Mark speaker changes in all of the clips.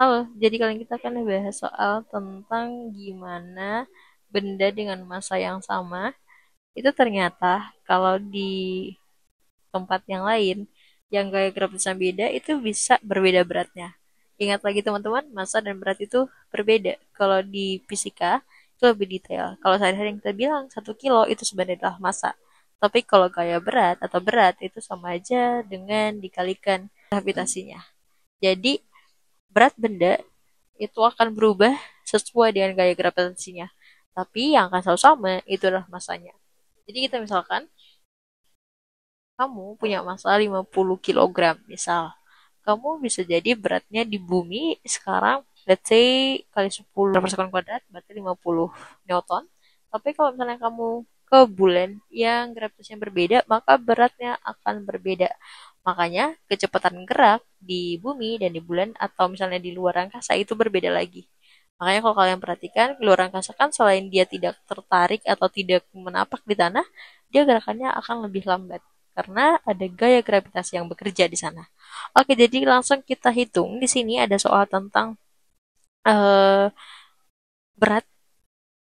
Speaker 1: Halo, jadi kali ini kita akan bahas soal tentang gimana benda dengan massa yang sama itu ternyata kalau di tempat yang lain yang gaya gravitasinya beda itu bisa berbeda beratnya. Ingat lagi teman-teman, massa dan berat itu berbeda. Kalau di fisika itu lebih detail. Kalau sehari-hari yang kita bilang 1 kilo itu sebenarnya adalah massa. Tapi kalau gaya berat atau berat itu sama aja dengan dikalikan gravitasinya. Jadi berat benda itu akan berubah sesuai dengan gaya gravitasinya. Tapi yang akan selalu sama itu adalah masanya. Jadi kita misalkan kamu punya massa 50 kilogram misal. Kamu bisa jadi beratnya di bumi sekarang let's say kali 10 per sekon kuadrat berarti 50 Newton. Tapi kalau misalnya kamu ke bulan yang gravitasinya berbeda, maka beratnya akan berbeda. Makanya kecepatan gerak di bumi dan di bulan atau misalnya di luar angkasa itu berbeda lagi. Makanya kalau kalian perhatikan, di luar angkasa kan selain dia tidak tertarik atau tidak menapak di tanah, dia gerakannya akan lebih lambat karena ada gaya gravitasi yang bekerja di sana. Oke, jadi langsung kita hitung. Di sini ada soal tentang eh, berat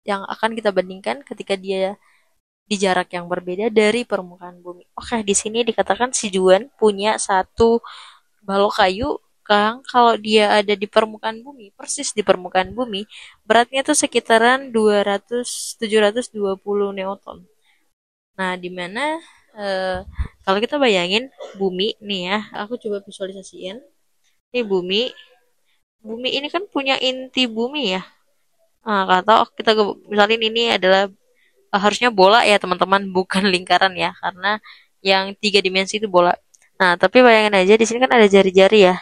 Speaker 1: yang akan kita bandingkan ketika dia di jarak yang berbeda dari permukaan bumi. Oke, di sini dikatakan si Juan punya satu balok kayu Kang, kalau dia ada di permukaan bumi, persis di permukaan bumi, beratnya tuh sekitaran 720 Newton. Nah, di mana eh, kalau kita bayangin bumi nih ya, aku coba visualisasiin. Ini bumi, bumi ini kan punya inti bumi ya. Nah, kata kita misalin ini adalah harusnya bola ya teman-teman, bukan lingkaran ya, karena yang 3 dimensi itu bola. Nah, tapi bayangin aja di sini kan ada jari-jari ya,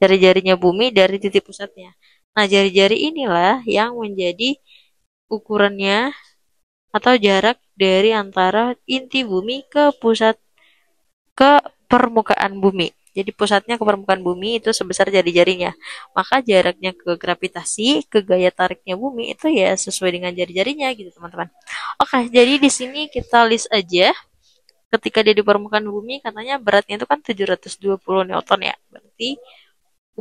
Speaker 1: jari-jarinya bumi dari titik pusatnya. Nah, jari-jari inilah yang menjadi ukurannya atau jarak dari antara inti bumi ke pusat ke permukaan bumi. Jadi pusatnya ke permukaan bumi itu sebesar jari-jarinya. Maka jaraknya ke gravitasi, ke gaya tariknya bumi itu ya sesuai dengan jari-jarinya gitu teman-teman. Oke, jadi di sini kita list aja. Ketika dia di permukaan bumi katanya beratnya itu kan 720 Newton ya. Berarti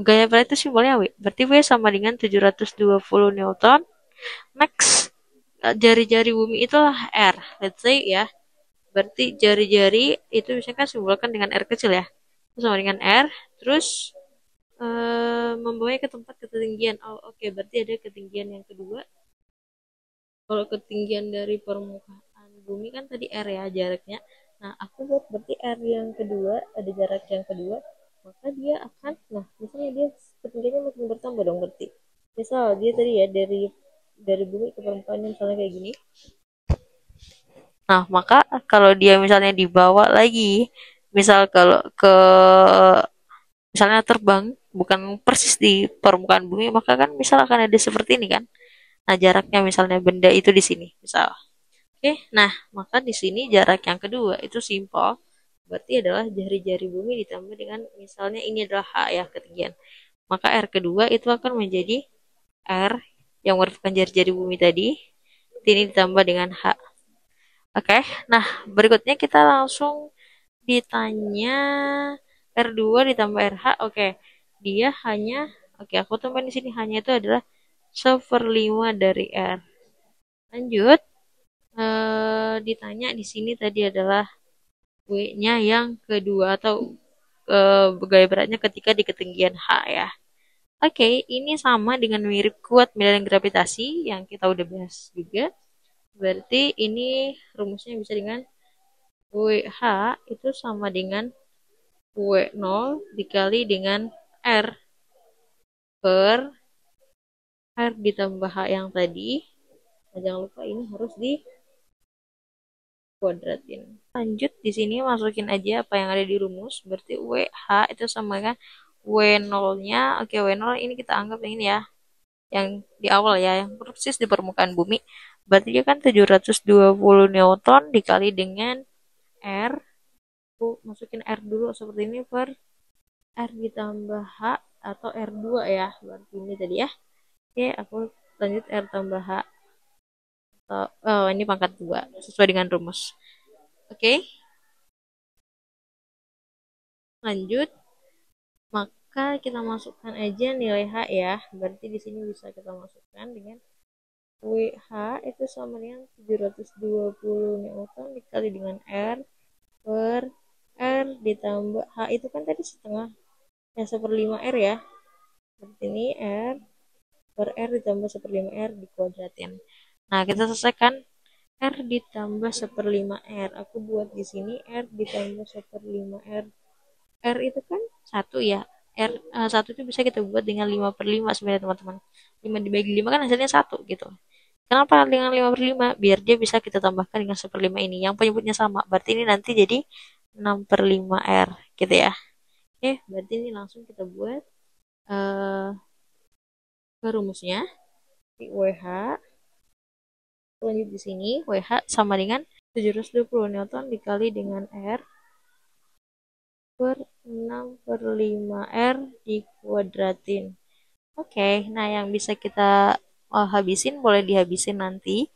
Speaker 1: gaya berat itu simbolnya W. Berarti W sama dengan 720 Newton. Max jari-jari bumi itulah R. Let's say ya. Berarti jari-jari itu misalkan kan simbolkan dengan R kecil ya. Terus sama dengan R. Terus membawanya ke tempat ketinggian. Oh, oke. Berarti ada ketinggian yang kedua. Kalau ketinggian dari permukaan bumi kan tadi R ya jaraknya. Nah, aku buat berarti R yang kedua, ada jarak yang kedua, maka dia akan, nah, misalnya dia ketinggiannya makin bertambah dong berarti. Misal dia tadi ya dari bumi ke permukaan misalnya kayak gini. Nah, maka kalau dia misalnya dibawa lagi, misal kalau ke misalnya terbang bukan persis di permukaan bumi, maka kan misal akan ada seperti ini kan. Nah, jaraknya misalnya benda itu di sini, misal. Oke, nah maka di sini jarak yang kedua itu simpel. Berarti adalah jari-jari bumi ditambah dengan misalnya ini adalah H ya ketinggian. Maka R kedua itu akan menjadi R yang merupakan jari-jari bumi tadi. Ini ditambah dengan H. Oke, nah berikutnya kita langsung ditanya R2 ditambah RH. Oke, dia hanya, oke aku tambahin di sini hanya itu adalah 1/5 dari R. Lanjut, ditanya di sini tadi adalah W-nya yang kedua atau gaya beratnya ketika di ketinggian H ya. Oke, ini sama dengan mirip kuat medan gravitasi yang kita udah bahas juga. Berarti ini rumusnya bisa dengan WH itu sama dengan W0 dikali dengan R per R ditambah H yang tadi. Nah, jangan lupa ini harus di kuadratin. Lanjut di sini masukin aja apa yang ada di rumus. Berarti WH itu sama kan W0-nya. Oke, W0 ini kita anggap yang ini ya. Yang di awal ya, yang persis di permukaan bumi. Berarti dia kan 720 Newton dikali dengan R. Aku masukin R dulu seperti ini per R ditambah H atau R2 ya. Berarti ini tadi ya. Oke, aku lanjut R tambah H. Oh, ini pangkat 2 sesuai dengan rumus. Oke, lanjut. Maka kita masukkan aja nilai H ya. Berarti di sini bisa kita masukkan dengan WH itu sama dengan 720 Newton dikali dengan R per R ditambah H itu kan tadi setengah ya 1/5 R ya. Berarti ini R per R ditambah 1/5 R dikuadratin. Nah, kita selesaikan R ditambah 1/5 R. Aku buat di sini R ditambah 1/5 R. R itu kan 1 ya. R 1 itu bisa kita buat dengan 5/5 sebenarnya teman-teman. 5 dibagi 5 kan hasilnya 1 gitu. Kenapa dengan 5/5? Biar dia bisa kita tambahkan dengan 1/5 ini. Yang penyebutnya sama. Berarti ini nanti jadi 6/5 R gitu ya. Oke, berarti ini langsung kita buat ke rumusnya. WH lanjut di sini WH sama dengan 720 Newton dikali dengan R per 6/5 R dikuadratin. Oke, nah yang bisa kita habisin boleh dihabisin nanti.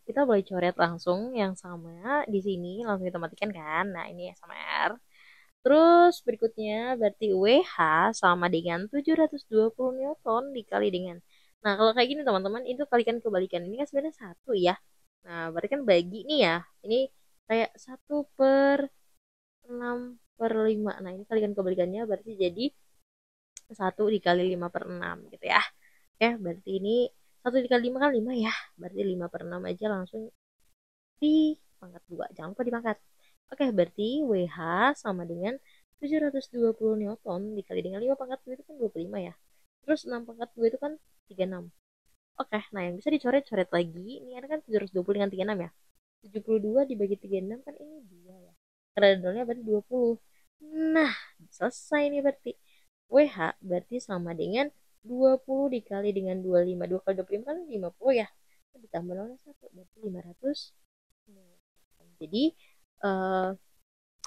Speaker 1: Kita boleh coret langsung yang sama di sini, langsung kita matikan kan. Nah, ini sama R. Terus berikutnya berarti WH sama dengan 720 Newton dikali dengan. Nah, kalau kayak gini teman-teman, itu kalikan kebalikan. Ini kan sebenarnya 1 ya. Nah, berarti kan bagi nih ya. Ini kayak 1/6/5. Nah, ini kalikan kebalikannya berarti jadi 1 dikali 5/6 gitu ya. Oke, berarti ini 1 dikali 5 kan 5 ya. Berarti 5/6 aja langsung dipangkat 2. Jangan lupa dipangkat. Oke, berarti WH sama dengan 720 Newton dikali dengan 5 pangkat 2 itu kan 25 ya. Terus 6 pangkat 2 itu kan 36. Oke, nah yang bisa dicoret-coret lagi. Ini ada kan 720 dengan 36 ya. 72 dibagi 36 kan ini 2 ya. Karena ada nolnya berarti 20. Nah, selesai nih berarti. WH berarti sama dengan 20 dikali dengan 25. 2 kali 25 kan 50 ya. Ditambah nolnya 1 berarti 500. Jadi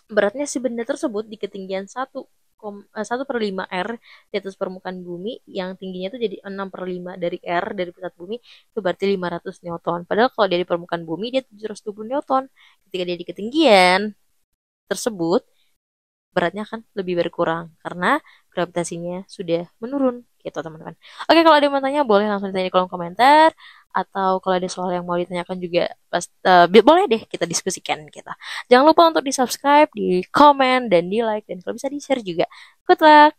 Speaker 1: beratnya si benda tersebut di ketinggian 1/5 R di atas permukaan bumi yang tingginya itu jadi 6/5 dari R dari pusat bumi itu berarti 500 Newton. Padahal kalau dia di permukaan bumi dia 720 Newton. Ketika dia di ketinggian tersebut beratnya kan lebih berkurang karena gravitasinya sudah menurun gitu teman-teman. Oke, kalau ada yang mau tanya boleh langsung ditanya di kolom komentar atau kalau ada soal yang mau ditanyakan juga boleh deh kita diskusikan kita. Jangan lupa untuk di subscribe, di komen dan di like dan kalau bisa di share juga. Good luck.